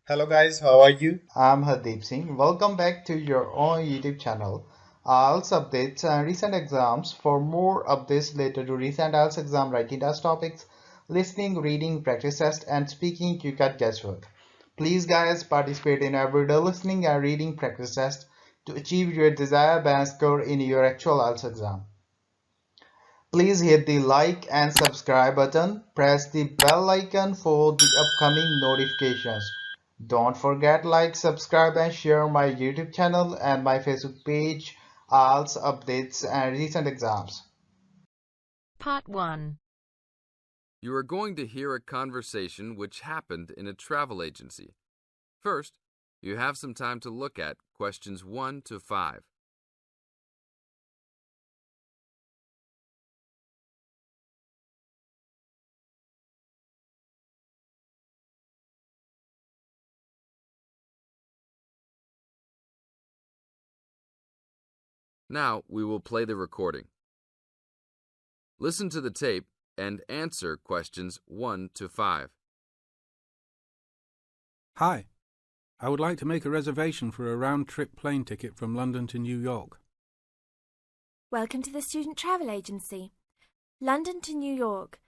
Hello guys, how are you? I'm Hardeep Singh. Welcome back to your own YouTube channel. IELTS updates and recent exams. For more updates related to recent IELTS exam writing test topics, listening, reading, practice test, and speaking, you got guesswork. Please, guys, participate in everyday listening and reading practice test to achieve your desired band score in your actual IELTS exam. Please hit the like and subscribe button. Press the bell icon for the upcoming notifications. Don't forget like, subscribe and share my YouTube channel and my Facebook page, IELTS updates and recent exams. Part 1. You are going to hear a conversation which happened in a travel agency. First, you have some time to look at questions 1 to 5. Now we will play the recording. Listen to the tape and answer questions 1 to 5. Hi, I would like to make a reservation for a round-trip plane ticket from London to New York. Welcome to the Student Travel Agency. London to New York.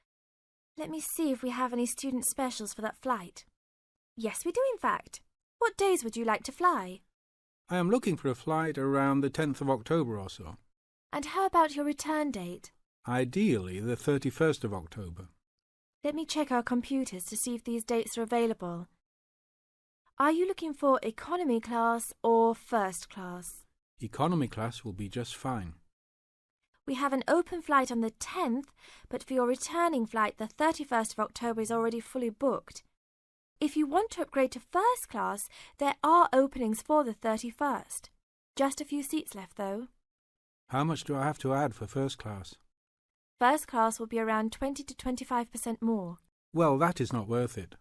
Let me see if we have any student specials for that flight. Yes, we do in fact. What days would you like to fly? I am looking for a flight around the 10th of October or so. And how about your return date? Ideally, the 31st of October. Let me check our computers to see if these dates are available. Are you looking for economy class or first class? Economy class will be just fine. We have an open flight on the 10th, but for your returning flight, the 31st of October is already fully booked. If you want to upgrade to first class, there are openings for the 31st. Just a few seats left, though. How much do I have to add for first class? First class will be around 20 to 25% more. Well, that is not worth it.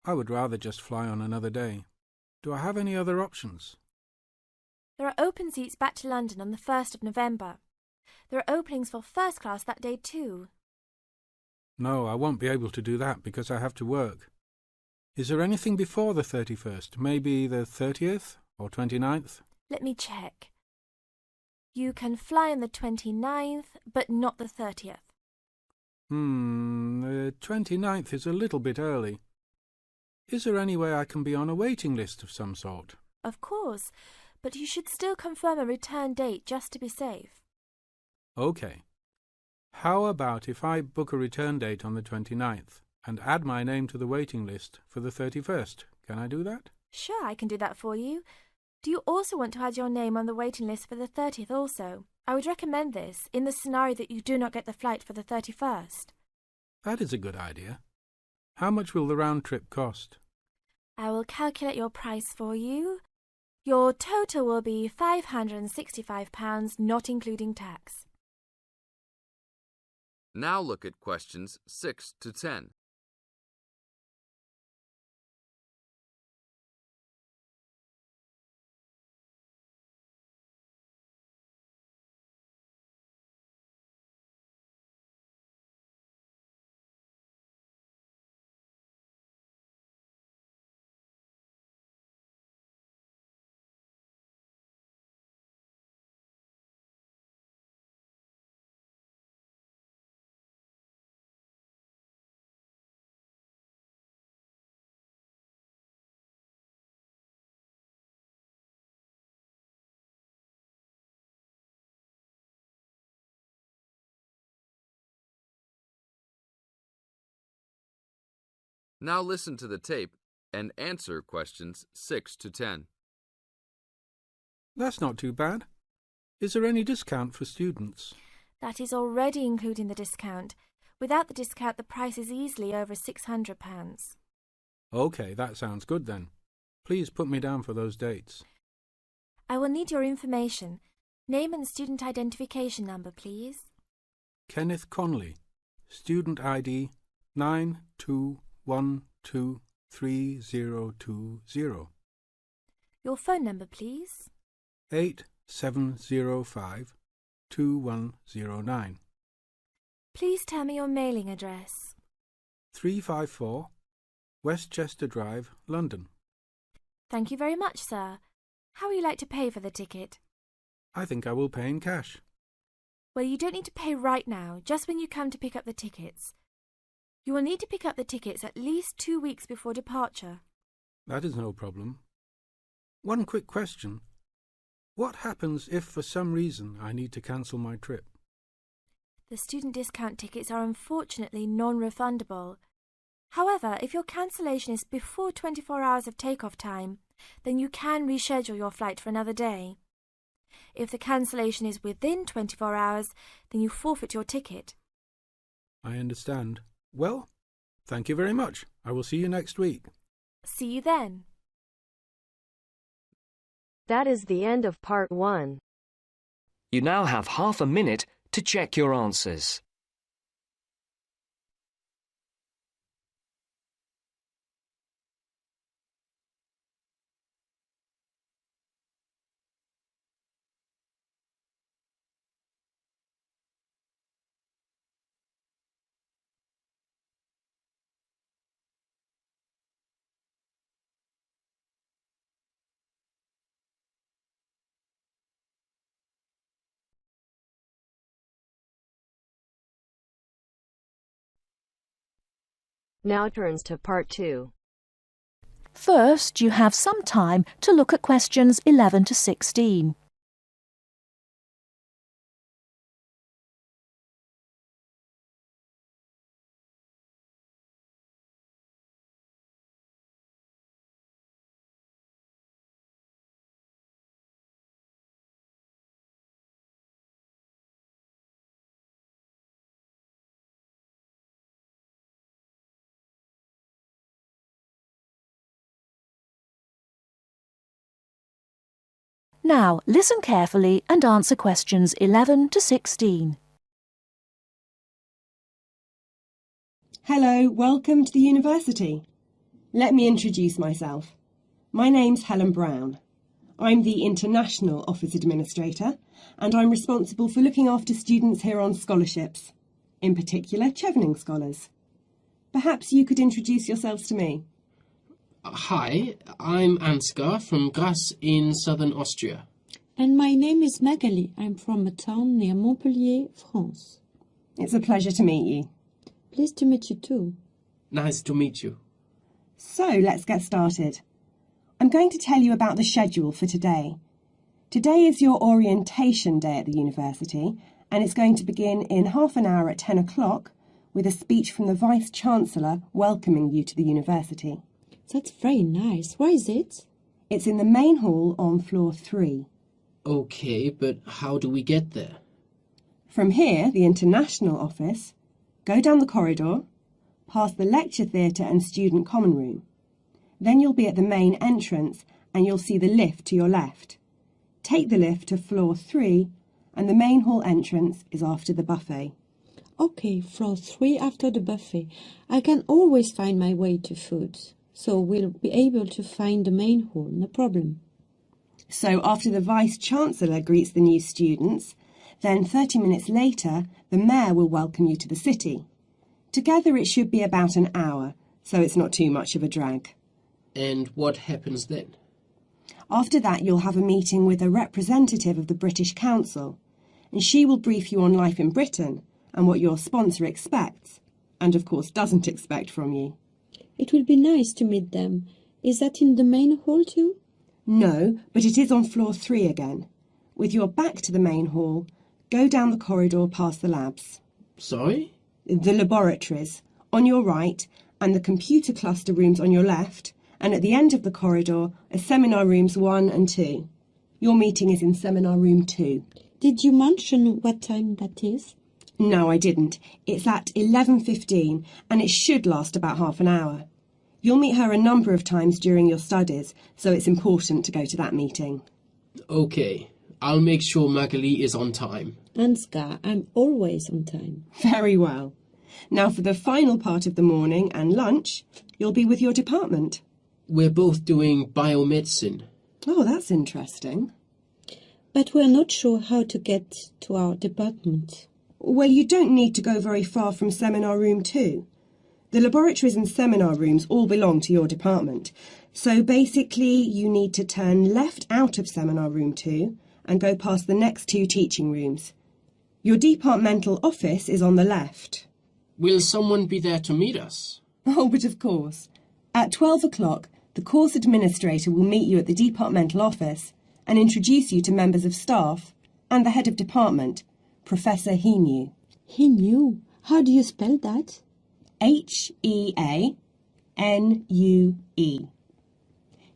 I would rather just fly on another day. Do I have any other options? There are open seats back to London on the 1st of November. There are openings for first class that day too. No, I won't be able to do that because I have to work. Is there anything before the 31st? Maybe the 30th or 29th? Let me check. You can fly on the 29th, but not the 30th. The 29th is a little bit early. Is there any way I can be on a waiting list of some sort? Of course, but you should still confirm a return date just to be safe. OK. How about if I book a return date on the 29th and add my name to the waiting list for the 31st? Can I do that? Sure, I can do that for you. Do you also want to add your name on the waiting list for the 30th also? I would recommend this in the scenario that you do not get the flight for the 31st. That is a good idea. How much will the round trip cost? I will calculate your price for you. Your total will be £565, not including tax. Now look at questions 6 to 10. Now listen to the tape and answer questions 6 to 10. That's not too bad. Is there any discount for students? That is already including the discount. Without the discount, the price is easily over £600. OK, that sounds good then. Please put me down for those dates. I will need your information. Name and student identification number, please. Kenneth Conley, student ID 92123020. Your phone number, please. 87052109. Please tell me your mailing address. 354 Westchester Drive, London. Thank you very much, sir. How would you like to pay for the ticket? I think I will pay in cash. Well, you don't need to pay right now, just when you come to pick up the tickets. You will need to pick up the tickets at least 2 weeks before departure. That is no problem. One quick question. What happens if for some reason I need to cancel my trip? The student discount tickets are unfortunately non-refundable. However, if your cancellation is before 24 hours of takeoff time, then you can reschedule your flight for another day. If the cancellation is within 24 hours, then you forfeit your ticket. I understand. Well, thank you very much. I will see you next week. See you then. That is the end of part 1. You now have half a minute to check your answers. Now turns to part 2. First, you have some time to look at questions 11 to 16. Now, listen carefully and answer questions 11 to 16. Hello, welcome to the university. Let me introduce myself. My name's Helen Brown. I'm the International Office Administrator and I'm responsible for looking after students here on scholarships, in particular Chevening scholars. Perhaps you could introduce yourselves to me. Hi, I'm Ansgar from Grasse in southern Austria. And my name is Magali. I'm from a town near Montpellier, France. It's a pleasure to meet you. Pleased to meet you too. Nice to meet you. So, let's get started. I'm going to tell you about the schedule for today. Today is your orientation day at the university, and it's going to begin in half an hour at 10 o'clock with a speech from the Vice-Chancellor welcoming you to the university. That's very nice. Where is it? It's in the main hall on floor 3. Okay, but how do we get there? From here, the International Office, go down the corridor, past the lecture theatre and student common room. Then you'll be at the main entrance and you'll see the lift to your left. Take the lift to floor 3 and the main hall entrance is after the buffet. Okay, floor 3 after the buffet. I can always find my way to food. So we'll be able to find the main hall, no problem. So after the Vice-Chancellor greets the new students, then 30 minutes later, the Mayor will welcome you to the city. Together it should be about an hour, so it's not too much of a drag. And what happens then? After that, you'll have a meeting with a representative of the British Council, and she will brief you on life in Britain and what your sponsor expects, and of course doesn't expect from you. It will be nice to meet them. Is that in the main hall too? No, but it is on floor 3 again. With your back to the main hall, go down the corridor past the labs. Sorry? The laboratories, on your right, and the computer cluster rooms on your left, and at the end of the corridor are seminar rooms 1 and 2. Your meeting is in seminar room 2. Did you mention what time that is? No, I didn't. It's at 11:15 and it should last about half an hour. You'll meet her a number of times during your studies, so it's important to go to that meeting. Okay, I'll make sure Magali is on time. Ansgar, I'm always on time. Very well. Now for the final part of the morning and lunch, you'll be with your department. We're both doing biomedicine. Oh, that's interesting. But we're not sure how to get to our department. Well, you don't need to go very far from seminar room 2. The laboratories and seminar rooms all belong to your department, So basically you need to turn left out of Seminar Room 2 and go past the next 2 teaching rooms. Your departmental office is on the left. Will someone be there to meet us? Oh, but of course. At 12 o'clock, the course administrator will meet you at the departmental office and introduce you to members of staff and the head of department, Professor Heanue. Heanue? How do you spell that? Heanue.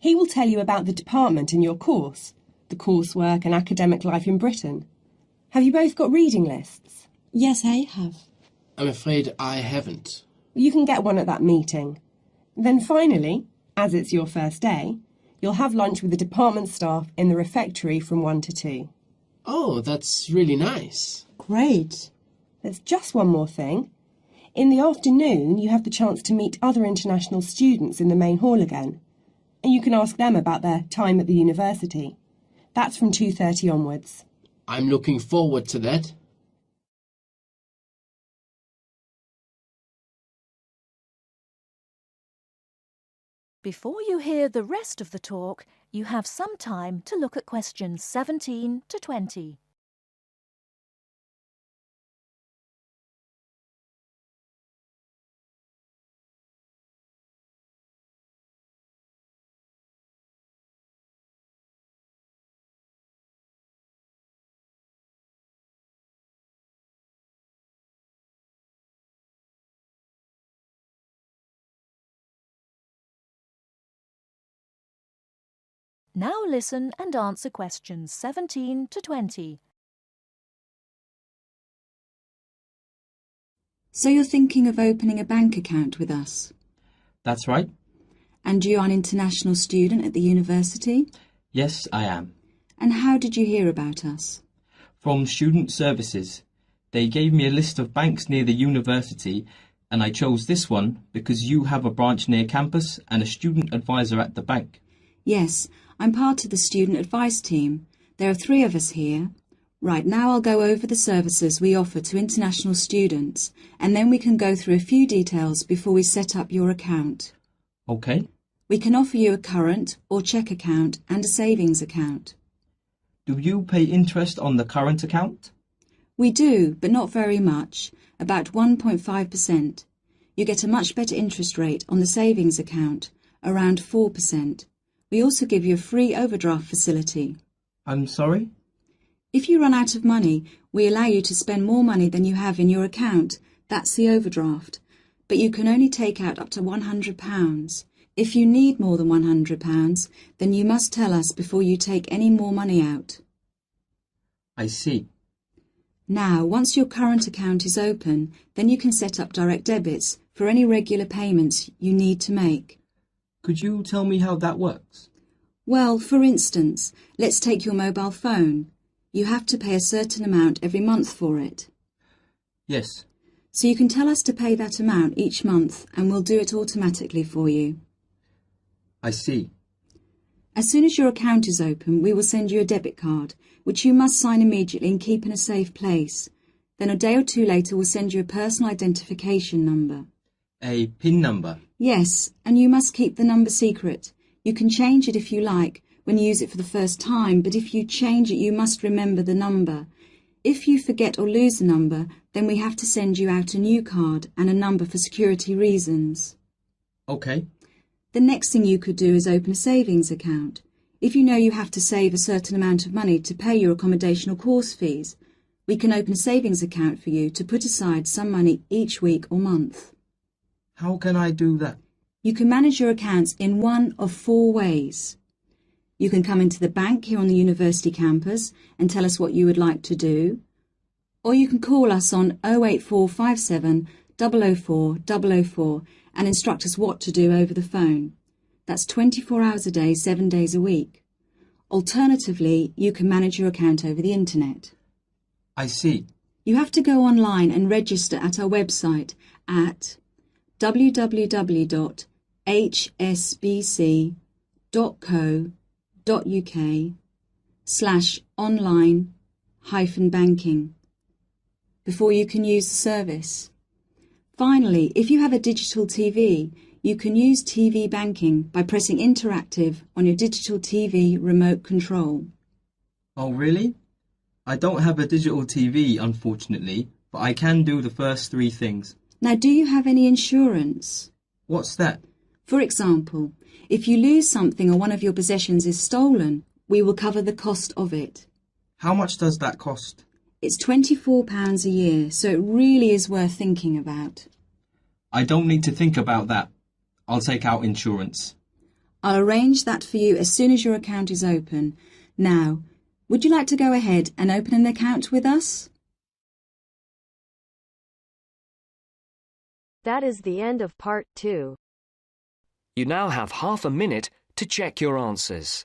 He will tell you about the department and your course, the coursework and academic life in Britain. Have you both got reading lists? Yes, I have. I'm afraid I haven't. You can get one at that meeting. Then finally, as it's your first day, you'll have lunch with the department staff in the refectory from 1 to 2. Oh, that's really nice. Great. There's just one more thing. In the afternoon, you have the chance to meet other international students in the main hall again. And you can ask them about their time at the university. That's from 2:30 onwards. I'm looking forward to that. Before you hear the rest of the talk, you have some time to look at questions 17 to 20. Now listen and answer questions 17 to 20. So you're thinking of opening a bank account with us? That's right. And you are an international student at the university? Yes, I am. And how did you hear about us? From Student Services. They gave me a list of banks near the university, and I chose this one because you have a branch near campus and a student advisor at the bank. Yes, I'm part of the student advice team. There are 3 of us here. Right, now I'll go over the services we offer to international students, and then we can go through a few details before we set up your account. Okay. We can offer you a current or cheque account and a savings account. Do you pay interest on the current account? We do, but not very much, about 1.5%. You get a much better interest rate on the savings account, around 4%. We also give you a free overdraft facility. I'm sorry? If you run out of money, we allow you to spend more money than you have in your account. That's the overdraft. But you can only take out up to £100. If you need more than £100, then you must tell us before you take any more money out. I see. Now, once your current account is open, then you can set up direct debits for any regular payments you need to make. Could you tell me how that works? Well, for instance, let's take your mobile phone. You have to pay a certain amount every month for it. Yes. So you can tell us to pay that amount each month and we'll do it automatically for you. I see. As soon as your account is open, we will send you a debit card, which you must sign immediately and keep in a safe place. Then a day or 2 later we'll send you a personal identification number. A PIN number? Yes, and you must keep the number secret. You can change it if you like when you use it for the first time, but if you change it you must remember the number. If you forget or lose the number, then we have to send you out a new card and a number for security reasons. Okay. The next thing you could do is open a savings account. If you know you have to save a certain amount of money to pay your accommodation or course fees, we can open a savings account for you to put aside some money each week or month. How can I do that? You can manage your accounts in one of 4 ways. You can come into the bank here on the university campus and tell us what you would like to do, or you can call us on 08457 004 004 and instruct us what to do over the phone. That's 24 hours a day, 7 days a week. Alternatively, you can manage your account over the internet. I see. You have to go online and register at our website at www.hsbc.co.uk/online-banking before you can use the service. Finally, if you have a digital TV, You can use TV banking by pressing Interactive on your digital TV remote control. Oh, really? I don't have a digital TV, unfortunately, but I can do the first three things. Now, do you have any insurance? What's that? For example, if you lose something or one of your possessions is stolen, we will cover the cost of it. How much does that cost? It's £24 a year, so it really is worth thinking about. I don't need to think about that. I'll take out insurance. I'll arrange that for you as soon as your account is open. Now, would you like to go ahead and open an account with us? That is the end of part 2. You now have half a minute to check your answers.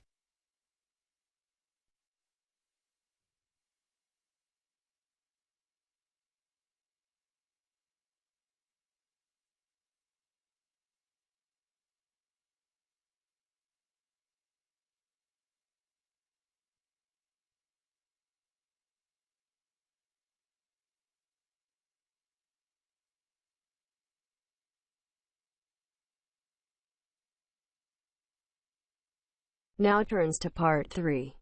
Now turns to part 3.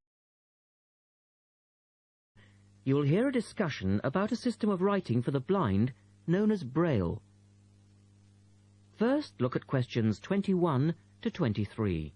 You will hear a discussion about a system of writing for the blind known as Braille. First, look at questions 21 to 23.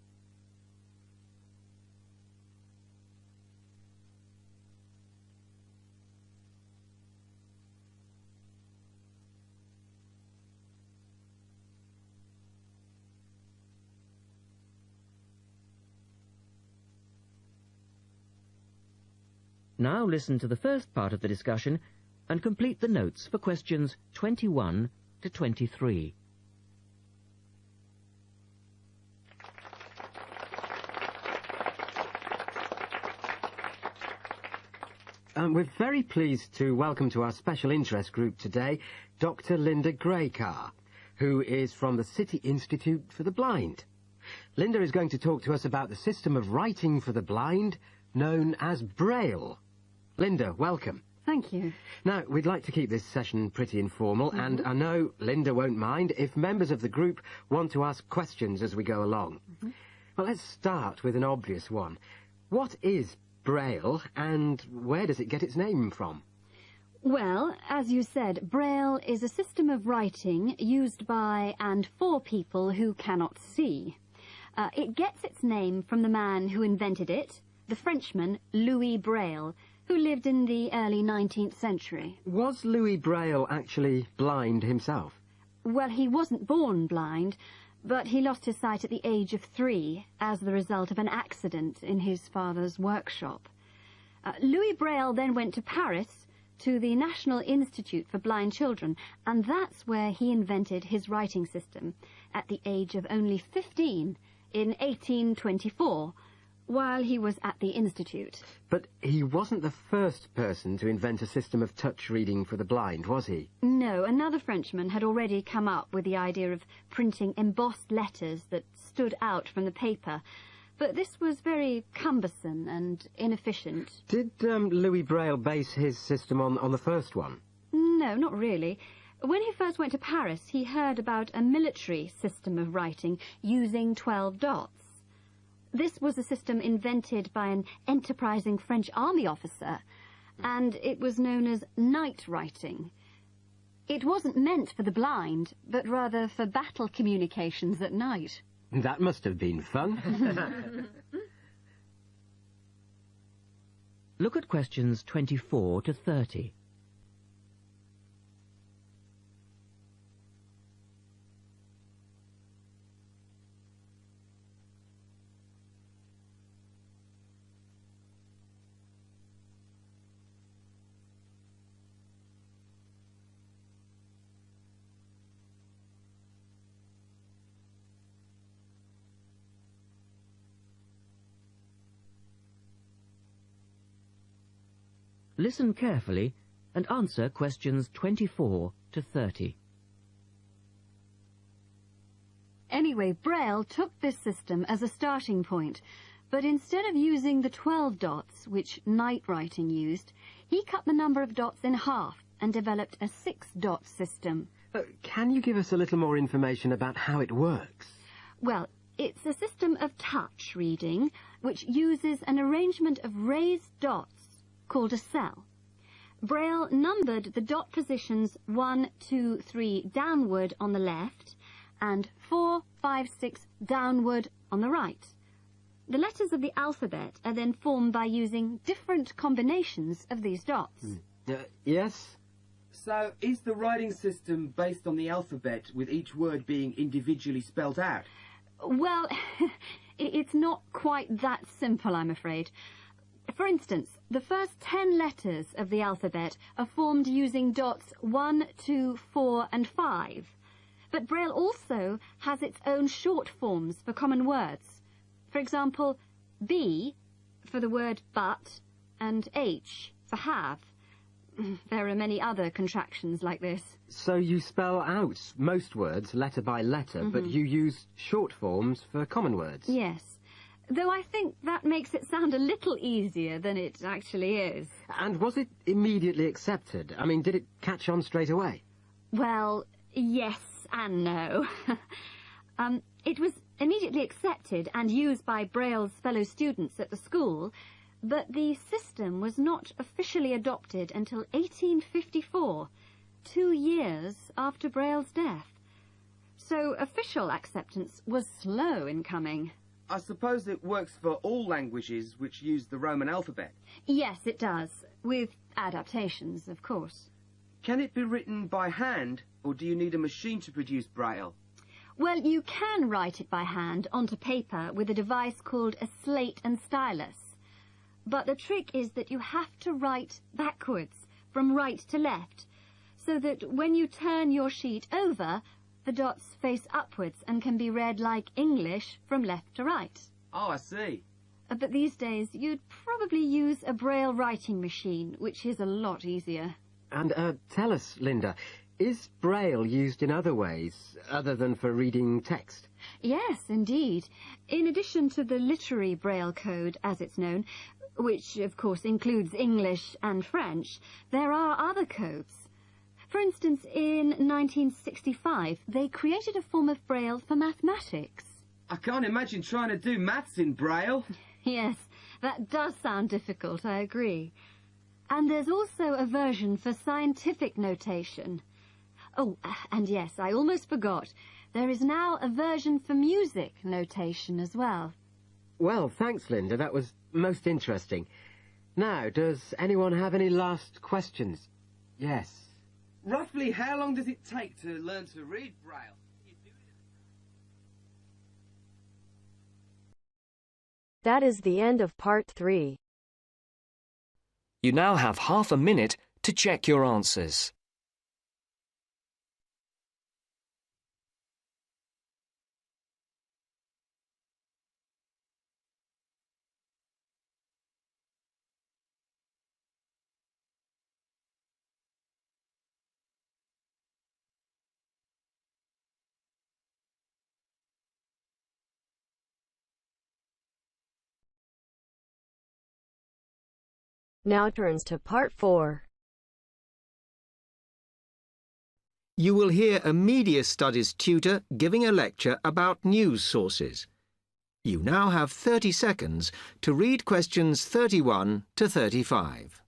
Now listen to the first part of the discussion and complete the notes for questions 21 to 23. We're very pleased to welcome to our special interest group today Dr. Linda Graycar, who is from the City Institute for the Blind. Linda is going to talk to us about the system of writing for the blind known as Braille. Linda, welcome. Thank you. Now, we'd like to keep this session pretty informal, and I know Linda won't mind if members of the group want to ask questions as we go along. Well, let's start with an obvious one. What is Braille, and where does it get its name from? Well, as you said, Braille is a system of writing used by and for people who cannot see. It gets its name from the man who invented it, the Frenchman Louis Braille, who lived in the early 19th century. Was Louis Braille actually blind himself? Well, he wasn't born blind, but he lost his sight at the age of 3 as the result of an accident in his father's workshop. Louis Braille then went to Paris, to the National Institute for Blind Children, and that's where he invented his writing system at the age of only 15 in 1824, while he was at the Institute. But he wasn't the first person to invent a system of touch reading for the blind, was he? No, another Frenchman had already come up with the idea of printing embossed letters that stood out from the paper, but this was very cumbersome and inefficient. Did Louis Braille base his system on the first one? No, not really. When he first went to Paris, he heard about a military system of writing using 12 dots. This was a system invented by an enterprising French army officer, and it was known as night writing. It wasn't meant for the blind, but rather for battle communications at night. That must have been fun. Look at questions 24 to 30. Listen carefully and answer questions 24 to 30. Anyway, Braille took this system as a starting point, but instead of using the 12 dots, which night writing used, he cut the number of dots in half and developed a 6-dot system. Can you give us a little more information about how it works? Well, it's a system of touch reading which uses an arrangement of raised dots called a cell. Braille numbered the dot positions 1, 2, 3 downward on the left and 4, 5, 6 downward on the right. The letters of the alphabet are then formed by using different combinations of these dots. Yes? So, is the writing system based on the alphabet, with each word being individually spelt out? Well, it's not quite that simple, I'm afraid. For instance, the first 10 letters of the alphabet are formed using dots 1, 2, 4 and 5. But Braille also has its own short forms for common words. For example, B for the word but and H for have. There are many other contractions like this. So you spell out most words letter by letter, but you use short forms for common words? Yes, though I think that makes it sound a little easier than it actually is. And was it immediately accepted? I mean, did it catch on straight away? Well, yes and no. It was immediately accepted and used by Braille's fellow students at the school, but the system was not officially adopted until 1854, 2 years after Braille's death. So official acceptance was slow in coming. I suppose it works for all languages which use the Roman alphabet. Yes, it does, with adaptations, of course. Can it be written by hand, or do you need a machine to produce Braille? Well, you can write it by hand onto paper with a device called a slate and stylus. But the trick is that you have to write backwards, from right to left, so that when you turn your sheet over, the dots face upwards and can be read like English from left to right. Oh, I see. But these days, you'd probably use a Braille writing machine, which is a lot easier. And tell us, Linda, is Braille used in other ways, other than for reading text? Yes, indeed. In addition to the literary Braille code, as it's known, which of course includes English and French, there are other codes. For instance, in 1965, they created a form of Braille for mathematics. I can't imagine trying to do maths in Braille. Yes, that does sound difficult, I agree. And there's also a version for scientific notation. Oh, and yes, I almost forgot. There is now a version for music notation as well. Well, thanks, Linda. That was most interesting. Now, does anyone have any last questions? Yes. Roughly how long does it take to learn to read Braille? That is the end of part 3. You now have half a minute to check your answers. Now turns to part 4. You will hear a media studies tutor giving a lecture about news sources. You now have 30 seconds to read questions 31 to 35.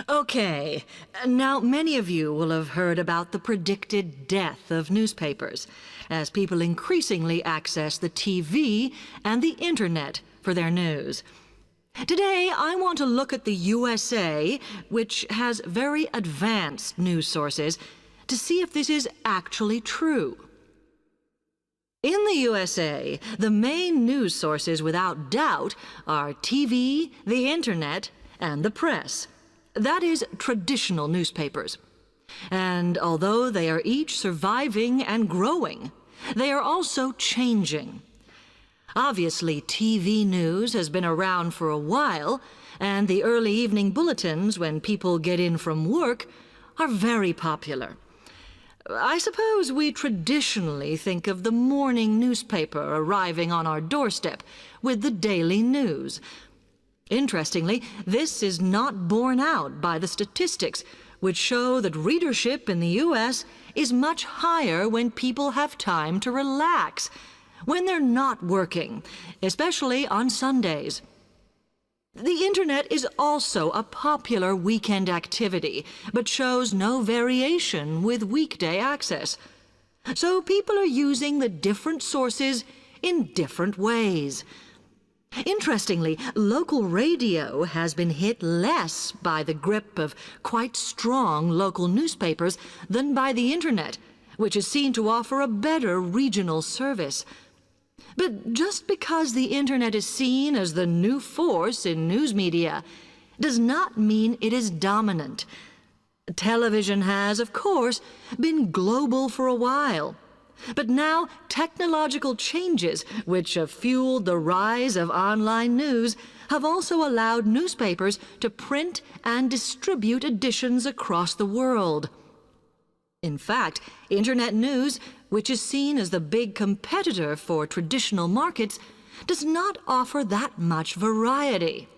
Okay, now many of you will have heard about the predicted death of newspapers, as people increasingly access the TV and the internet for their news. Today, I want to look at the USA, which has very advanced news sources, to see if this is actually true. In the USA, the main news sources without doubt are TV, the internet, and the press. That is, traditional newspapers. And although they are each surviving and growing, they are also changing. Obviously, TV news has been around for a while, and the early evening bulletins when people get in from work are very popular. I suppose we traditionally think of the morning newspaper arriving on our doorstep with the daily news. Interestingly, this is not borne out by the statistics, which show that readership in the U.S. is much higher when people have time to relax, when they're not working, especially on Sundays. The Internet is also a popular weekend activity, but shows no variation with weekday access. So people are using the different sources in different ways. Interestingly, local radio has been hit less by the grip of quite strong local newspapers than by the Internet, which is seen to offer a better regional service. But just because the Internet is seen as the new force in news media does not mean it is dominant. Television has, of course, been global for a while. But now technological changes, which have fueled the rise of online news, have also allowed newspapers to print and distribute editions across the world. In fact, Internet news, which is seen as the big competitor for traditional markets, does not offer that much variety.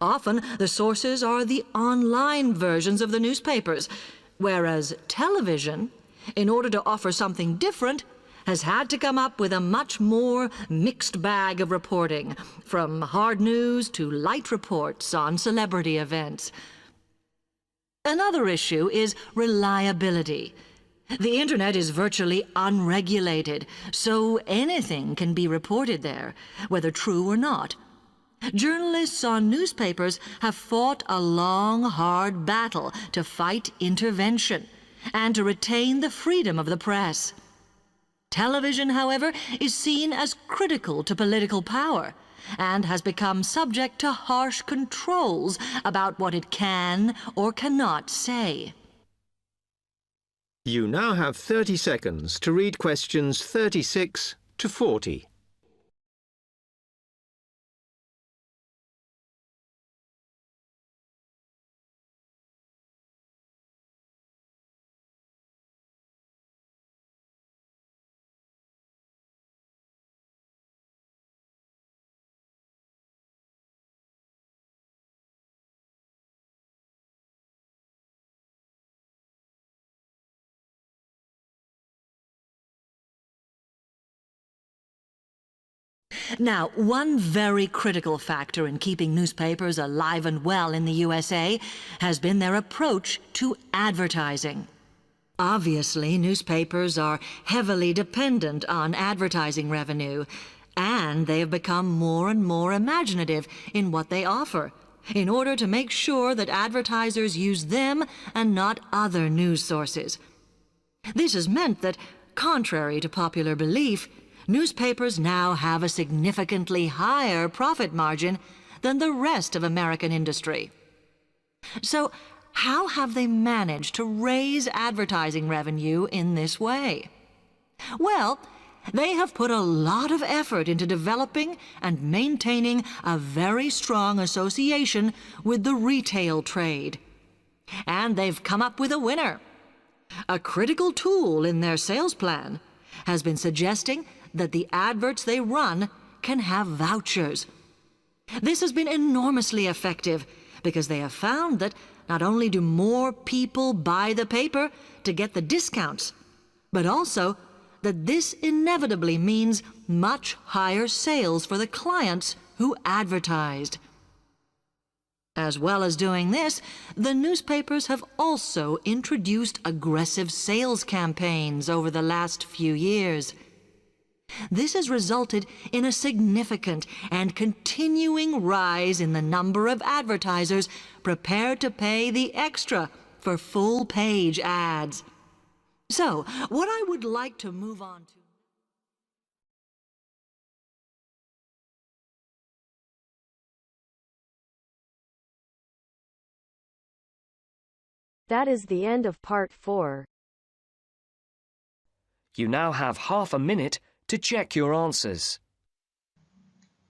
Often, the sources are the online versions of the newspapers, whereas television, in order to offer something different, has had to come up with a much more mixed bag of reporting, from hard news to light reports on celebrity events. Another issue is reliability. The Internet is virtually unregulated, so anything can be reported there, whether true or not. Journalists on newspapers have fought a long, hard battle to fight intervention and to retain the freedom of the press. Television, however, is seen as critical to political power and has become subject to harsh controls about what it can or cannot say. You now have 30 seconds to read questions 36 to 40. Now, one very critical factor in keeping newspapers alive and well in the USA has been their approach to advertising. Obviously, newspapers are heavily dependent on advertising revenue, and they have become more and more imaginative in what they offer, in order to make sure that advertisers use them and not other news sources. This has meant that, contrary to popular belief, newspapers now have a significantly higher profit margin than the rest of American industry. So, how have they managed to raise advertising revenue in this way? Well, they have put a lot of effort into developing and maintaining a very strong association with the retail trade. And they've come up with a winner. A critical tool in their sales plan has been suggesting that the adverts they run can have vouchers. This has been enormously effective because they have found that not only do more people buy the paper to get the discounts, but also that this inevitably means much higher sales for the clients who advertised. As well as doing this, the newspapers have also introduced aggressive sales campaigns over the last few years. This has resulted in a significant and continuing rise in the number of advertisers prepared to pay the extra for full-page ads. So, what I would like to move on to That is the end of part 4. You now have half a minute to check your answers.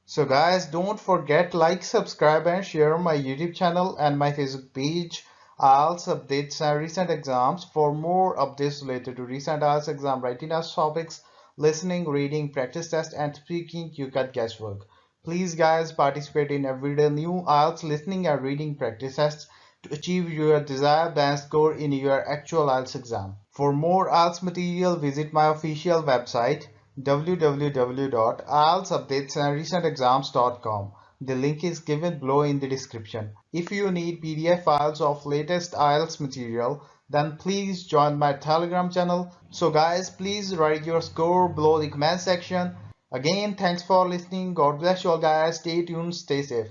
So guys, don't forget like, subscribe and share my YouTube channel and my Facebook page. IELTS updates and recent exams. For more updates related to recent IELTS exam writing test topics, listening, reading, practice test and speaking, you got guesswork. Please guys, participate in everyday new IELTS listening and reading practice tests to achieve your desired band score in your actual IELTS exam. For more IELTS material, visit my official website www.ieltsupdatesandrecentexams.com. The link is given below in the description. If you need PDF files of latest IELTS material, then please join my Telegram channel. So guys, please write your score below the comment section. Again, thanks for listening. God bless you all guys. Stay tuned, stay safe.